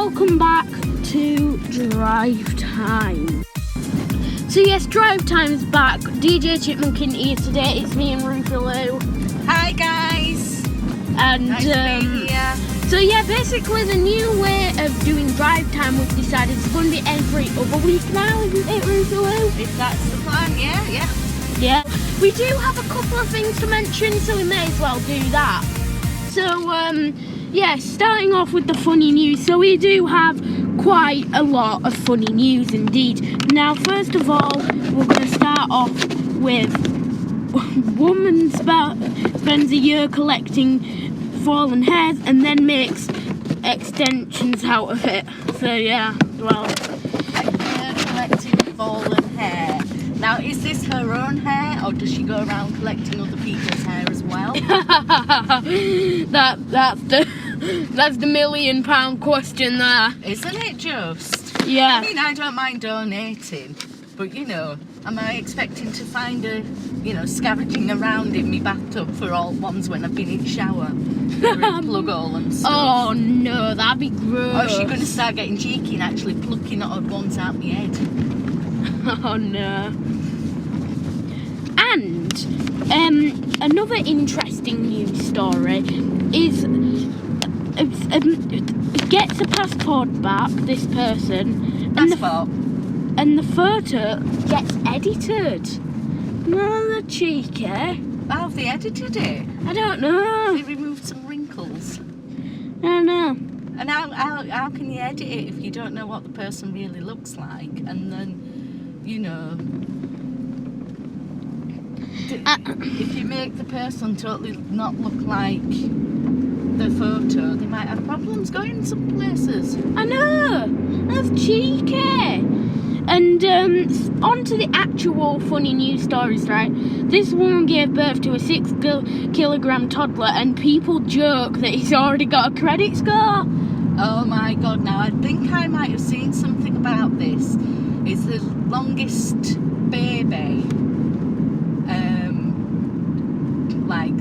welcome back to Drive Time. So yes, Drive Time is back. DJ Chipmunk in here today. It's me and Rufalo. Hi guys. And nice to be here. So yeah, basically the new way of doing Drive Time, we've decided it's going to be every other week now, isn't it, Rufalo? If that's the plan, yeah. Yeah. We do have a couple of things to mention, so we may as well do that. So yeah, starting off with the funny news. So we do have quite a lot of funny news indeed. Now, first of all, we're going to start off with woman spends a year collecting fallen hairs and then makes extensions out of it. So yeah, well. Collecting fallen hair. Now, is this her own hair, or does she go around collecting other people's hair as well? That's the £1 million question there. Isn't it just? Yeah. I mean, I don't mind donating, but you know, am I expecting to find a, scavenging around in my bathtub for all ones when I've been in shower? Plug all and stuff. Oh no, that'd be gross. Or is she going to start getting cheeky and actually plucking odd ones out my head? Oh no. And another interesting news story is gets a passport back, this person, and the photo gets edited. No, they're cheeky. How have they edited it? I don't know. They removed some wrinkles. I don't know. And how can you edit it if you don't know what the person really looks like? And then, if you make the person totally not look like the photo, they might have problems going some places. I know. That's cheeky. And on to the actual funny news stories, right? This woman gave birth to a 6-kilogram toddler, and people joke that he's already got a credit score. Oh my god, now I think I might have seen something about this. It's the longest baby,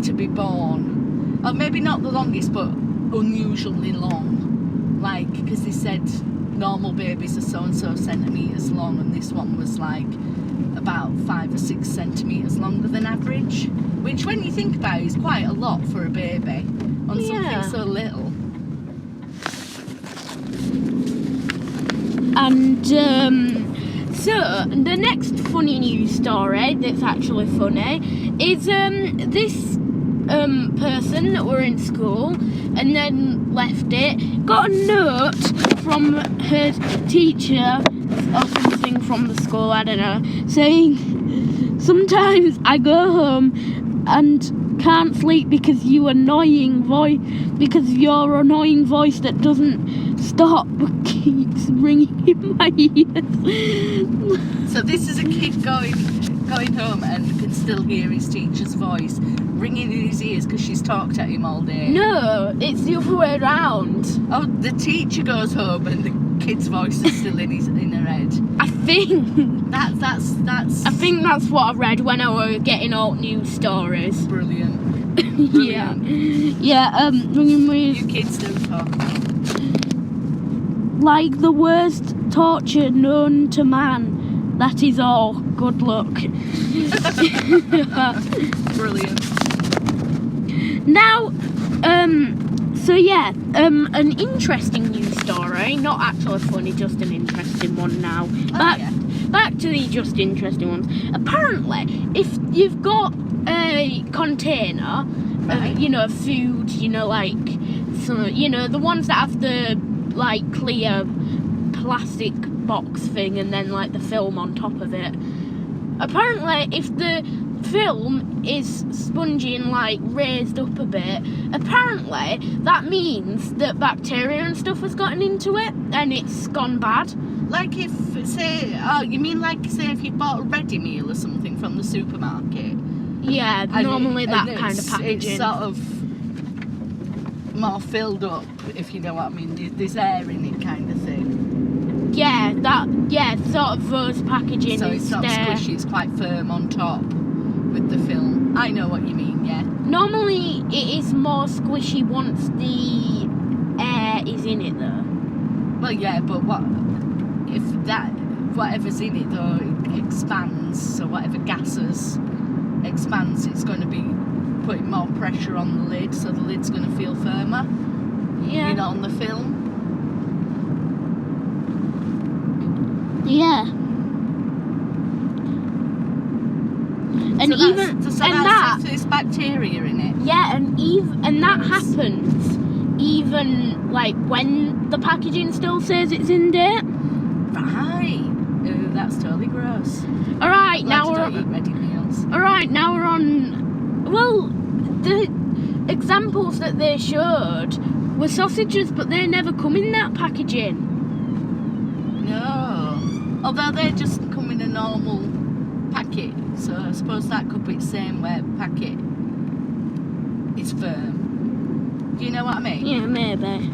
to be born. Or maybe not the longest, but unusually long. Because they said normal babies are so-and-so centimetres long, and this one was about 5 or 6 centimetres longer than average, which when you think about it is quite a lot for a baby on something so little. And so the next funny news story that's actually funny is this person that were in school and then left it, got a note from her teacher or something from the school, I don't know, saying, "Sometimes I go home and can't sleep because your annoying voice that doesn't stop but keeps ringing in my ears." So this is a kid going home and can still hear his teacher's voice ringing in his ears because she's talked at him all day. No, it's the other way around. Oh, the teacher goes home and the kid's voice is still in her head. I think that's. I think that's what I read when I was getting all news stories. Brilliant. Brilliant. Yeah. You kids don't talk. Like the worst torture known to man. That is all. Good luck. Brilliant. Now, so yeah, an interesting news story. Not actually funny, just an interesting one now. Back to the just interesting ones. Apparently, if you've got a container of, food, the ones that have the, clear plastic box thing and then, the film on top of it. Apparently, if the film is spongy and, raised up a bit, apparently that means that bacteria and stuff has gotten into it and it's gone bad. If you bought a ready meal or something from the supermarket. Yeah, normally that kind of packaging. It's sort of more filled up, if you know what I mean. There's air in it, kind of thing. Yeah, sort of those packaging. So it's not squishy, it's quite firm on top with the film. I know what you mean, yeah. Normally it is more squishy once the air is in it though. Well, yeah, but what if that whatever's in it though it expands? So whatever gases expands, it's going to be putting more pressure on the lid, so the lid's going to feel firmer. Yeah. You know, on the film. Yeah. And so even so and that's that if there's bacteria in it. yeah, and that happens even like when the packaging still says it's in date. Right. Ooh, that's totally gross. All right, Glad now you we're don't eat ready meals. all right. Now we're on. Well, the examples that they showed were sausages, but they never come in that packaging. No. Although they just come in a normal packet, so I suppose that could be the same where packet is firm. Do you know what I mean? Yeah, maybe.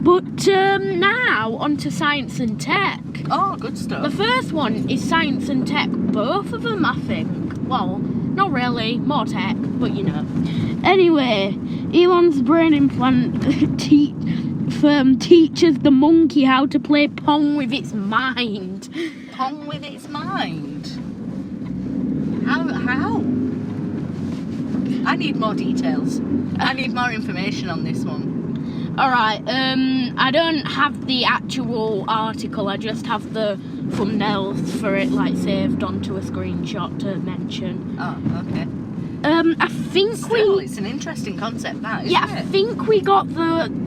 But now on to science and tech. Oh, good stuff. The first one is science and tech, both of them, I think. Well, not really, more tech, but you know. Anyway, Elon's brain implant teaches the monkey how to play Pong with its mind. Pong with its mind? How? I need more details. I need more information on this one. Alright, I don't have the actual article, I just have the thumbnails for it, like, saved onto a screenshot to mention. Oh, okay. I think it's an interesting concept, that, isn't I it? think we got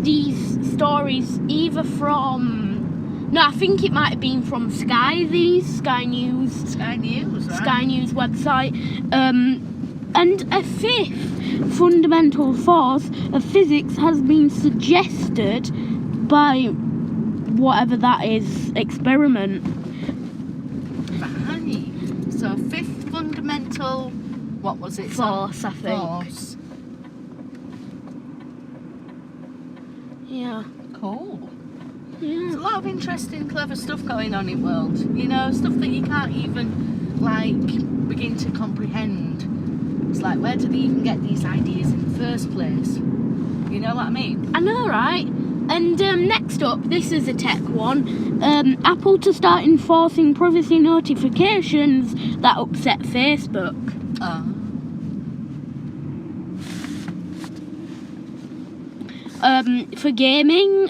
these stories either from... No, I think it might have been from Sky News, Sky News, right? Sky News website. And a fifth fundamental force of physics has been suggested by whatever that is, experiment. Right. So fifth fundamental, what was it? Force, I think. Force. Yeah. Cool. Yeah. There's a lot of interesting, clever stuff going on in the world. You know, stuff that you can't even, like, begin to comprehend. It's like, where do they even get these ideas in the first place? You know what I mean? I know, right? And next up, this is a tech one. Apple to start enforcing privacy notifications that upset Facebook. For gaming,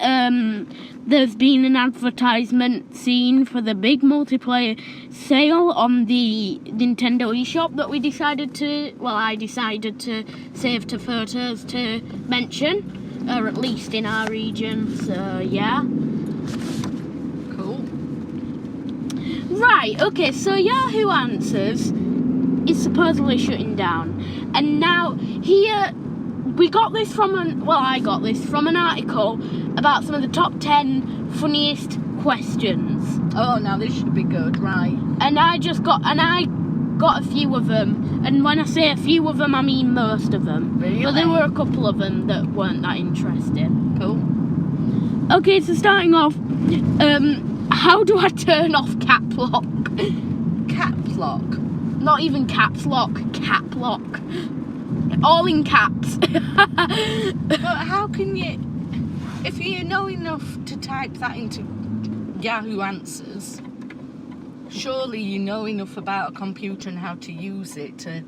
there's been an advertisement seen for the big multiplayer sale on the Nintendo eShop that I decided to save to photos to mention, or at least in our region, so yeah. Cool. Right, okay, so Yahoo Answers is supposedly shutting down, and now here... I got this from an article about some of the top 10 funniest questions. Oh, now this should be good, right? And I got a few of them. And when I say a few of them, I mean most of them. Really? But there were a couple of them that weren't that interesting. Cool. Okay, so starting off, how do I turn off cap lock? Cap lock? Not even caps lock, cap lock. All in caps. But how can you, if you know enough to type that into Yahoo Answers, surely you know enough about a computer and how to use it to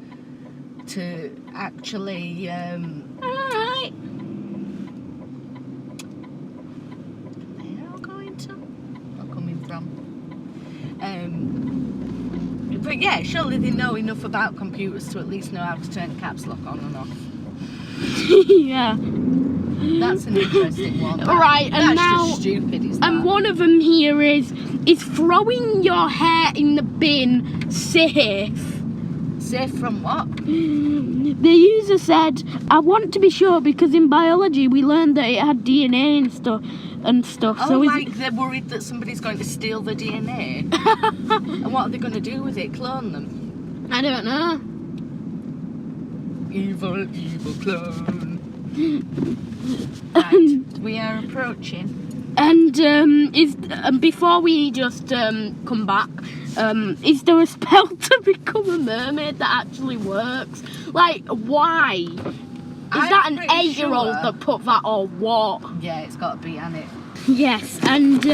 actually Alright. Where am I going to? I'm coming from. But yeah, surely they know enough about computers to at least know how to turn caps lock on and off. Yeah. That's an interesting one. Right, and that's now... just stupid, isn't And that? one of them here is throwing your hair in the bin safe? Safe from what? The user said, I want to be sure because in biology we learned that it had DNA and stuff. Oh, so like they're worried that somebody's going to steal the DNA? And what are they going to do with it? Clone them? I don't know. Evil, evil clone. Right, we are approaching. And before we just come back, is there a spell to become a mermaid that actually works? Like, why? that an pretty 8-year-old sure. that put that or what? Yeah, it's got to be, hasn't it? Yes, and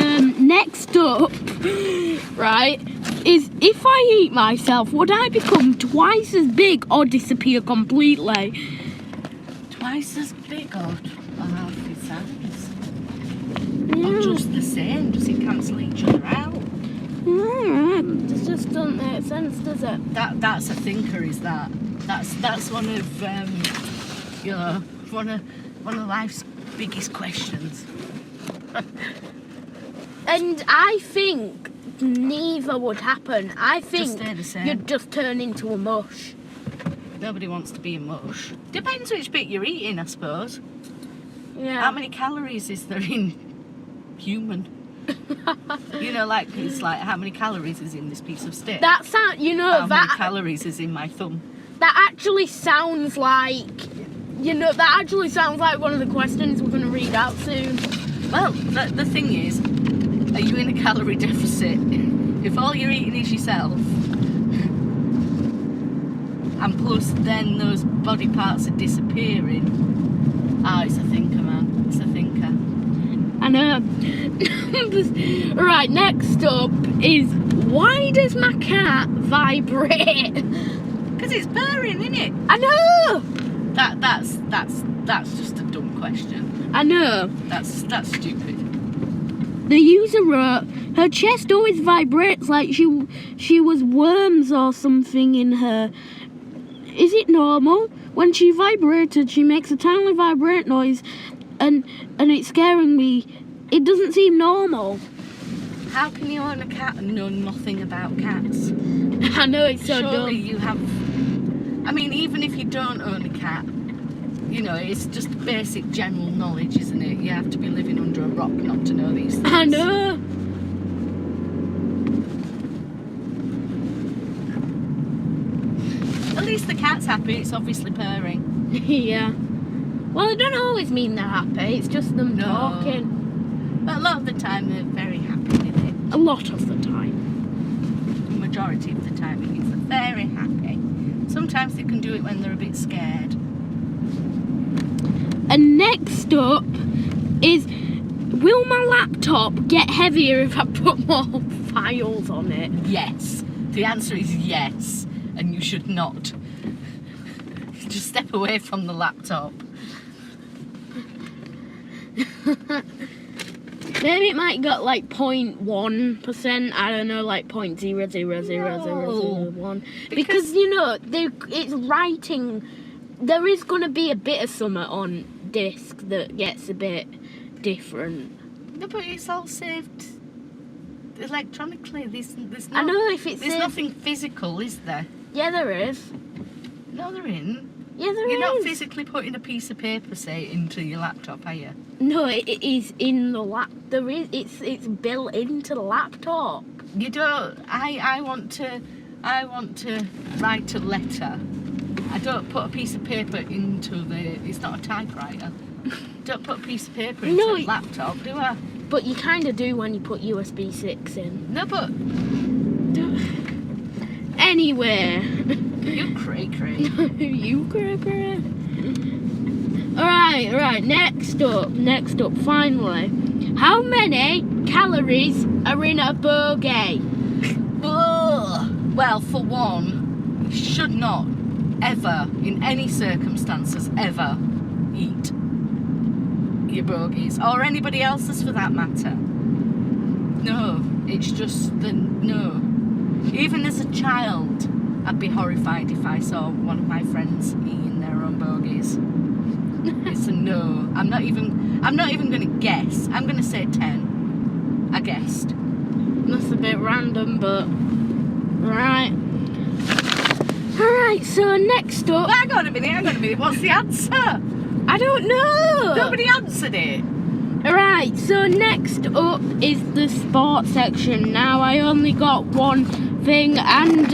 next up, right, is if I eat myself, would I become twice as big or disappear completely? Twice as big or half the size? Yeah. Or just the same? Does it cancel each other out? It just doesn't make sense, does it? That's a thinker, is that? That's one of you know, one of life's biggest questions. And I think neither would happen. I think stay the same. you'd just turn into a mush. Nobody wants to be a mush. Depends which bit you're eating, I suppose. Yeah. How many calories is there in human? You know, like it's like how many calories is in this piece of steak? That sound, you know, How many that calories is in my thumb? that actually sounds like, you know, that actually sounds like one of the questions we're going to read out soon. Well, the thing is, are you in a calorie deficit? If all you're eating is yourself, and plus then those body parts are disappearing, it's a thinker, man. It's a thinker. I know. Right, next up is, why does my cat vibrate? Because it's purring, isn't it? I know. That's just a dumb question. I know. That's stupid. The user wrote, her chest always vibrates like she was worms or something in her. Is it normal? When she vibrated, she makes a tiny vibrate noise, and it's scaring me. It doesn't seem normal. How can you own a cat and know nothing about cats? I know, it's so Surely dumb. you have. I mean, even if you don't own a cat, you know, it's just basic general knowledge, isn't it? You have to be living under a rock not to know these things. I know. At least the cat's happy. It's obviously purring. Yeah. Well, it don't always mean they're happy. It's just them No. talking. But a lot of the time they're very happy with it. A lot of the time. The majority of the time it means they're very happy. Sometimes they can do it when they're a bit scared. And next up is, will my laptop get heavier if I put more files on it? Yes. The answer is yes. And you should not. Just step away from the laptop. Maybe it might got like 0.1%. I don't know, like 0.0000001. Because you know, it's writing. There is going to be a bit of something on disk that gets a bit different. No, but it's all saved electronically. There's I know if it's there's nothing physical, is there? Yeah, there is. No, there isn't. Yeah, there You're not is. physically putting a piece of paper, say, into your laptop, are you? No, it is in the There is. It's built into the laptop. You don't. I want to write a letter. I don't put a piece of paper into the. It's not a typewriter. Don't put a piece of paper into No, the laptop, do I? But you kind of do when you put USB 6 in. No, but Anyway. you cray. You cray. Alright, next up, finally. How many calories are in a burger? Ugh. Well, for one, you should not ever, in any circumstances, ever eat your bogies, or anybody else's for that matter. No, it's just no. Even as a child, I'd be horrified if I saw one of my friends eating their own bogies. It's a no. I'm not even going to guess. I'm going to say 10. I guessed. That's a bit random, but right. Alright, so next up. Hang on a minute. What's the answer? I don't know. Nobody answered it. Alright, so next up is the sports section. Now I only got one thing, and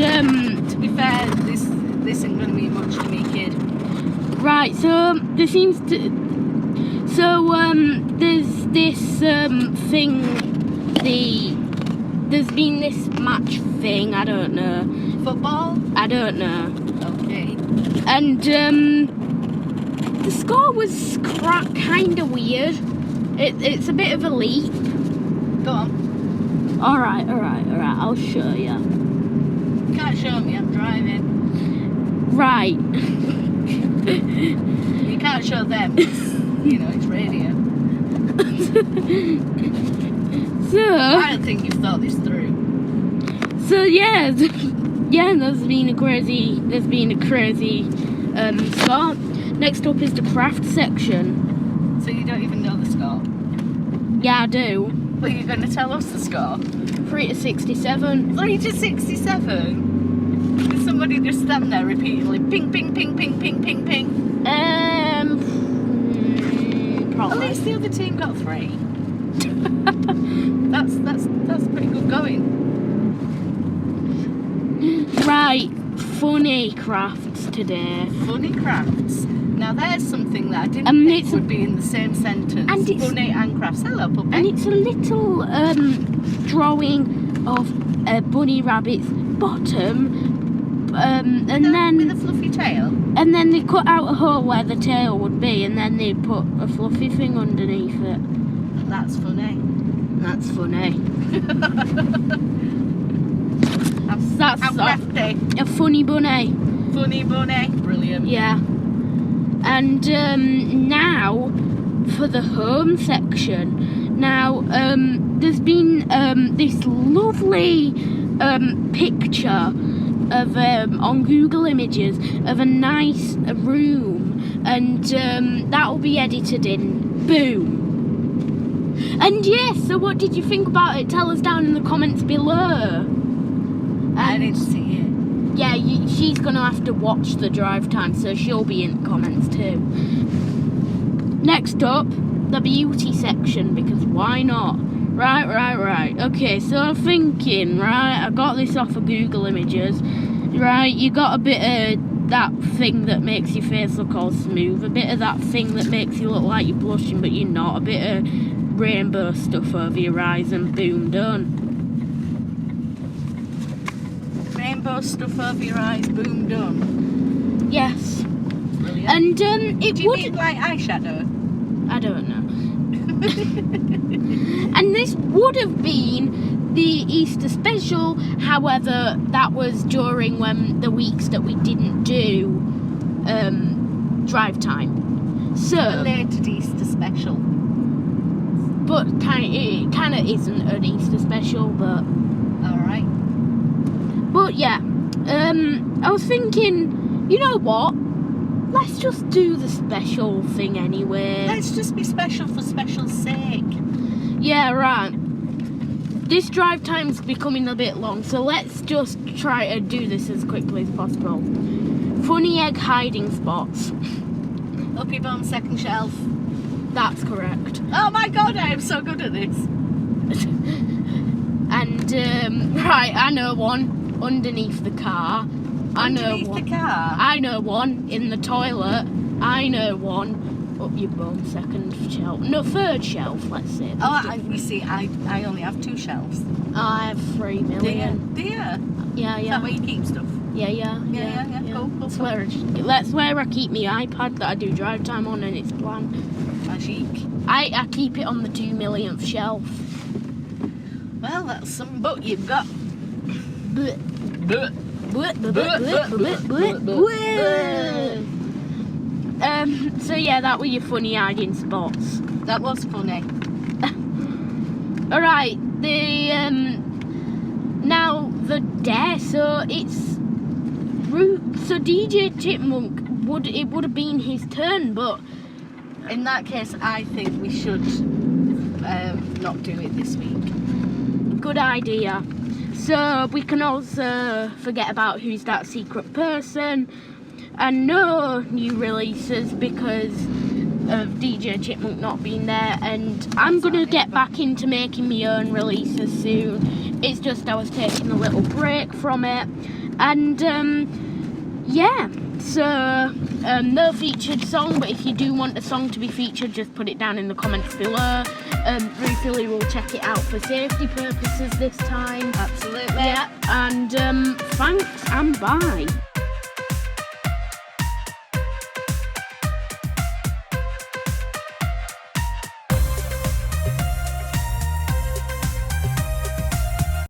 To be fair, this isn't going to mean much to me, kid. right, so there seems to. So there's this thing. There's been this match thing. I don't know. Football? I don't know. Okay. And The score was kind of weird. It's a bit of a leap. Go on. Alright, I'll show you. You can't show me, I'm driving. Right. You can't show them. It's radio. So, I don't think you've thought this through. So yeah, there's been a crazy score. Next up is the craft section. So you don't even know the score? Yeah, I do. But you're going to tell us the score? 3 to 67. 3 to 67? Did somebody just stand there repeatedly, ping, ping, ping, ping, ping, ping, ping? Probably. At least the other team got 3. That's pretty good going. Right, funny crafts today. Funny crafts. Now there's something that I didn't think would be in the same sentence. And it's funny and crafts. Hello, puppy. And it's a little drawing of a bunny rabbit's bottom, and then with a fluffy tail. And then they cut out a hole where the tail would be, and then they put a fluffy thing underneath it. That's funny. That's funny. That's crafty. A funny bunny. Funny bunny. Brilliant. Yeah. And now for the home section. Now there's been this lovely picture of on Google Images of a nice room, and that'll be edited in. Boom. And yes, so what did you think about it? Tell us down in the comments below. I didn't see it. Yeah, she's going to have to watch the drive time, so she'll be in the comments too. Next up, the beauty section, because why not? Right. Okay, so I'm thinking, I got this off of Google Images. Right, you got a bit of that thing that makes your face look all smooth, a bit of that thing that makes you look like you're blushing but you're not, a bit of rainbow stuff over your eyes, and boom, done. Rainbow stuff over your eyes, boom, done. Yes. Brilliant. And Do you mean like eyeshadow? I don't know. And this would have been the Easter special, however, that was during the weeks that we didn't do drive time. So Belated Easter special. But it kind of isn't an Easter special, but alright. But yeah, I was thinking, you know what? Let's just do the special thing anyway. Let's just be special for special's sake. Yeah, right. This drive time's becoming a bit long, so let's just try to do this as quickly as possible. Funny egg hiding spots. Up your bum, second shelf. That's correct. Oh my god, I am so good at this. And, right, I know one underneath the car. Underneath the car? I know one in the toilet. I know one up your bum, second shelf. No, third shelf, let's say. You see, I only have 2 shelves. I have 3 million. Do you? Yeah. Is that where you keep stuff? Yeah. Cool. That's where I keep my iPad that I do drive time on, and it's blank. Magic. I keep it on the 2 millionth shelf. Well, that's some book you've got. Blech. So yeah, that were your funny hiding spots. That was funny. Alright, now the dare, so DJ Chipmunk would have been his turn, but in that case I think we should not do it this week. Good idea. So we can also forget about who's that secret person, and no new releases because of DJ Chipmunk not being there, and I'm gonna get back into making my own releases soon. It's just I was taking a little break from it, and yeah, so no featured song, but if you do want a song to be featured, just put it down in the comments below. Ruefully will check it out for safety purposes this time. Absolutely. Yeah, and thanks and bye.